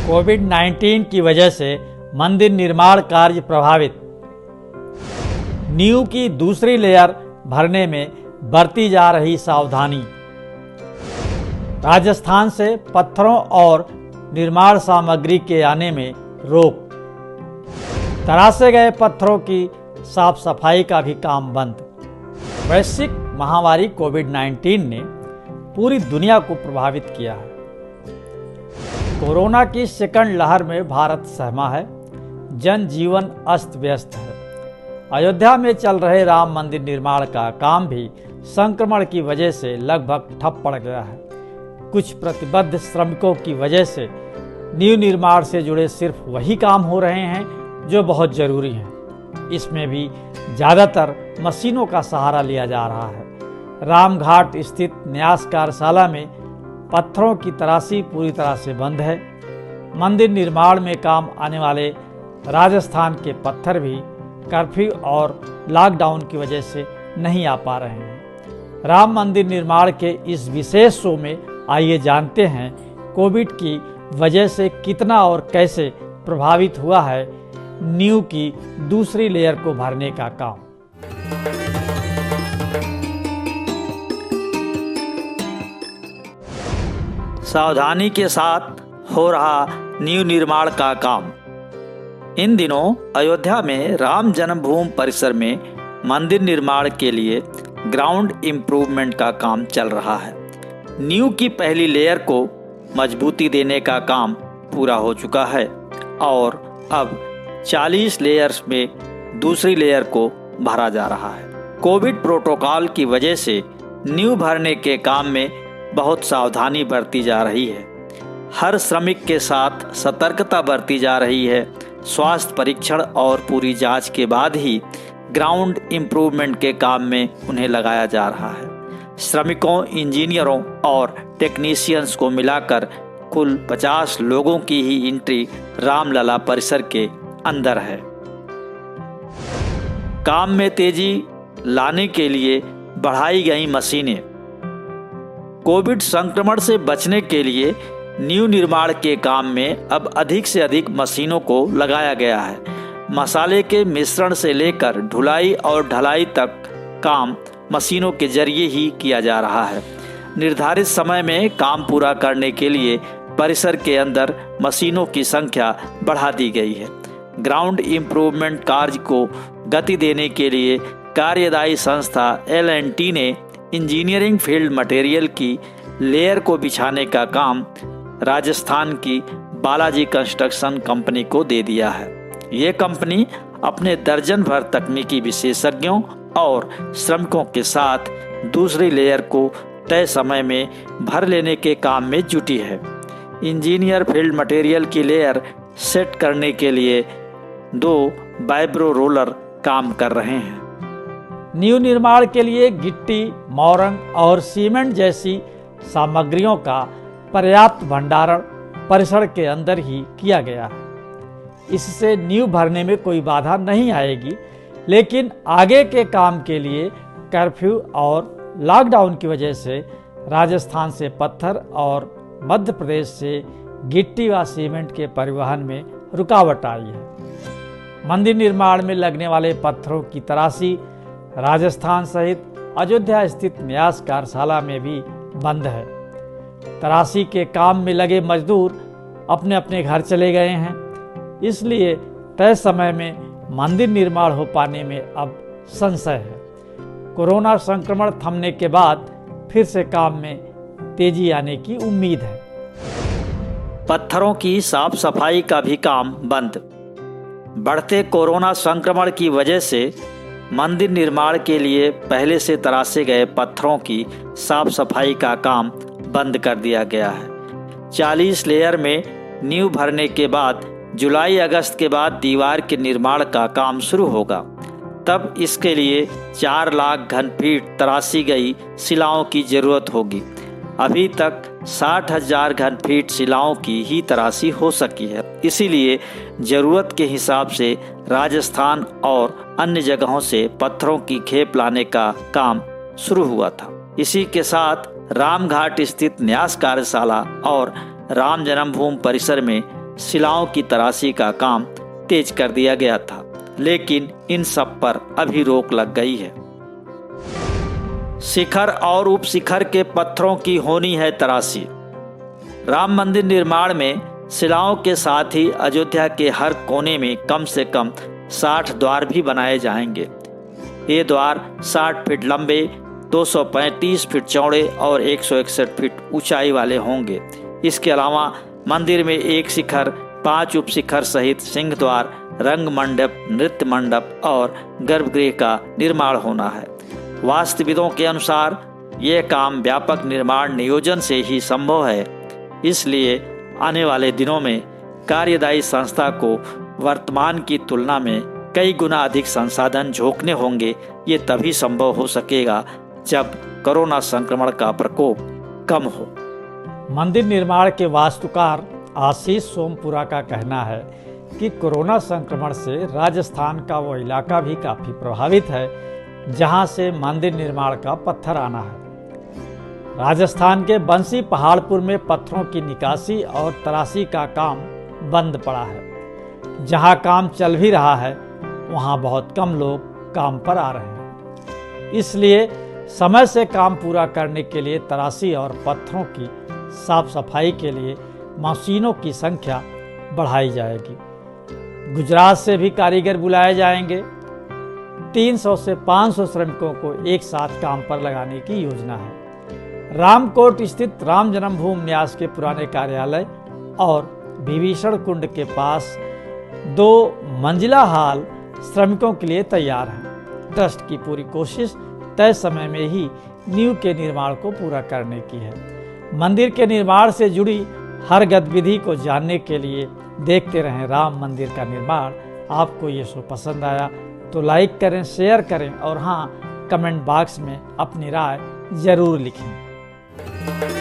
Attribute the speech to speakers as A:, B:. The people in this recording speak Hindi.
A: कोविड-19 की वजह से मंदिर निर्माण कार्य प्रभावित। नींव की दूसरी लेयर भरने में बरती जा रही सावधानी। राजस्थान से पत्थरों और निर्माण सामग्री के आने में रोक। तरासे गए पत्थरों की साफ सफाई का भी काम बंद। वैश्विक महामारी कोविड-19 ने पूरी दुनिया को प्रभावित किया है। कोरोना की सेकंड लहर में भारत सहमा है, जनजीवन अस्त व्यस्त है। अयोध्या में चल रहे राम मंदिर निर्माण का काम भी संक्रमण की वजह से लगभग ठप पड़ गया है। कुछ प्रतिबद्ध श्रमिकों की वजह से नींव निर्माण से जुड़े सिर्फ वही काम हो रहे हैं जो बहुत जरूरी हैं। इसमें भी ज़्यादातर मशीनों का सहारा लिया जा रहा है। रामघाट स्थित न्यास कार्यशाला में पत्थरों की तराशी पूरी तरह से बंद है। मंदिर निर्माण में काम आने वाले राजस्थान के पत्थर भी कर्फ्यू और लॉकडाउन की वजह से नहीं आ पा रहे हैं। राम मंदिर निर्माण के इस विशेष शो में आइए जानते हैं कोविड की वजह से कितना और कैसे प्रभावित हुआ है नींव की दूसरी लेयर को भरने का काम। सावधानी के साथ हो रहा नींव निर्माण का काम। इन दिनों अयोध्या में राम जन्मभूमि परिसर में मंदिर निर्माण के लिए ग्राउंड इम्प्रूवमेंट का काम चल रहा है। नींव की पहली लेयर को मजबूती देने का काम पूरा हो चुका है और अब 40 लेयर्स में दूसरी लेयर को भरा जा रहा है। कोविड प्रोटोकॉल की वजह से नींव भरने के काम में बहुत सावधानी बरती जा रही है। हर श्रमिक के साथ सतर्कता बरती जा रही है। स्वास्थ्य परीक्षण और पूरी जांच के बाद ही ग्राउंड इम्प्रूवमेंट के काम में उन्हें लगाया जा रहा है। श्रमिकों, इंजीनियरों और टेक्नीशियंस को मिलाकर कुल 50 लोगों की ही एंट्री रामलला परिसर के अंदर है। काम में तेजी लाने के लिए बढ़ाई गई मशीनें। कोविड संक्रमण से बचने के लिए नींव निर्माण के काम में अब अधिक से अधिक मशीनों को लगाया गया है। मसाले के मिश्रण से लेकर ढुलाई और ढलाई तक काम मशीनों के जरिए ही किया जा रहा है। निर्धारित समय में काम पूरा करने के लिए परिसर के अंदर मशीनों की संख्या बढ़ा दी गई है। ग्राउंड इम्प्रूवमेंट कार्य को गति देने के लिए कार्यदायी संस्था L&T ने इंजीनियरिंग फील्ड मटेरियल की लेयर को बिछाने का काम राजस्थान की बालाजी कंस्ट्रक्शन कंपनी को दे दिया है। ये कंपनी अपने दर्जन भर तकनीकी विशेषज्ञों और श्रमिकों के साथ दूसरी लेयर को तय समय में भर लेने के काम में जुटी है। इंजीनियर फील्ड मटेरियल की लेयर सेट करने के लिए 2 वाइब्रो रोलर काम कर रहे हैं। नींव निर्माण के लिए गिट्टी, मोरंग और सीमेंट जैसी सामग्रियों का पर्याप्त भंडारण परिसर के अंदर ही किया गया है। इससे नींव भरने में कोई बाधा नहीं आएगी, लेकिन आगे के काम के लिए कर्फ्यू और लॉकडाउन की वजह से राजस्थान से पत्थर और मध्य प्रदेश से गिट्टी व सीमेंट के परिवहन में रुकावट आई है। मंदिर निर्माण में लगने वाले पत्थरों की तराशी राजस्थान सहित अयोध्या स्थित न्यास कार्यशाला में भी बंद है। तराशी के काम में लगे मजदूर अपने अपने घर चले गए हैं, इसलिए तय समय में मंदिर निर्माण हो पाने में अब संशय है। कोरोना संक्रमण थमने के बाद फिर से काम में तेजी आने की उम्मीद है। पत्थरों की साफ सफाई का भी काम बंद। बढ़ते कोरोना संक्रमण की वजह से मंदिर निर्माण के लिए पहले से तराशे गए पत्थरों की साफ सफाई का काम बंद कर दिया गया है। 40 लेयर में नींव भरने के बाद जुलाई-अगस्त के बाद दीवार के निर्माण का काम शुरू होगा। तब इसके लिए 4 लाख घन फीट तराशी गई शिलाओं की जरूरत होगी। अभी तक 60,000 घन फीट शिलाओं की ही तराशी हो सकी है। इसीलिए जरूरत के हिसाब से राजस्थान और अन्य जगहों से पत्थरों की खेप लाने का काम शुरू हुआ था। इसी के साथ रामघाट स्थित न्यास कार्यशाला और राम जन्मभूमि परिसर में शिलाओं की तराशी का काम तेज कर दिया गया था, लेकिन इन सब पर अभी रोक लग गई है। शिखर और उपशिखर के पत्थरों की होनी है तराशी। राम मंदिर निर्माण में शिलाओं के साथ ही अयोध्या के हर कोने में कम से कम 60 द्वार भी बनाए जाएंगे। ये द्वार 60 फीट लंबे, 235 फीट चौड़े और 161 फीट ऊंचाई वाले होंगे। इसके अलावा मंदिर में एक शिखर, 5 उपशिखर सहित सिंह द्वार, रंग मंडप, नृत्य मंडप और गर्भगृह का निर्माण होना है। वास्तुविदों के अनुसार यह काम व्यापक निर्माण नियोजन से ही संभव है, इसलिए आने वाले दिनों में कार्यदायी संस्था को वर्तमान की तुलना में कई गुना अधिक संसाधन झोंकने होंगे। ये तभी संभव हो सकेगा जब कोरोना संक्रमण का प्रकोप कम हो।
B: मंदिर निर्माण के वास्तुकार आशीष सोमपुरा का कहना है कि कोरोना संक्रमण से राजस्थान का वो इलाका भी काफ़ी प्रभावित है जहां से मंदिर निर्माण का पत्थर आना है। राजस्थान के बंसी पहाड़पुर में पत्थरों की निकासी और तराशी का काम बंद पड़ा है। जहां काम चल भी रहा है वहां बहुत कम लोग काम पर आ रहे हैं, इसलिए समय से काम पूरा करने के लिए तराशी और पत्थरों की साफ सफाई के लिए मशीनों की संख्या बढ़ाई जाएगी। गुजरात से भी कारीगर बुलाए जाएंगे। 300 से 500 श्रमिकों को एक साथ काम पर लगाने की योजना है। रामकोट स्थित राम जन्मभूमि न्यास के पुराने कार्यालय और विभीषण कुंड के पास 2 मंजिला हाल श्रमिकों के लिए तैयार है। ट्रस्ट की पूरी कोशिश तय समय में ही नींव के निर्माण को पूरा करने की है। मंदिर के निर्माण से जुड़ी हर गतिविधि को जानने के लिए देखते रहें राम मंदिर का निर्माण। आपको ये शो पसंद आया तो लाइक करें, शेयर करें और हाँ, कमेंट बॉक्स में अपनी राय जरूर लिखें।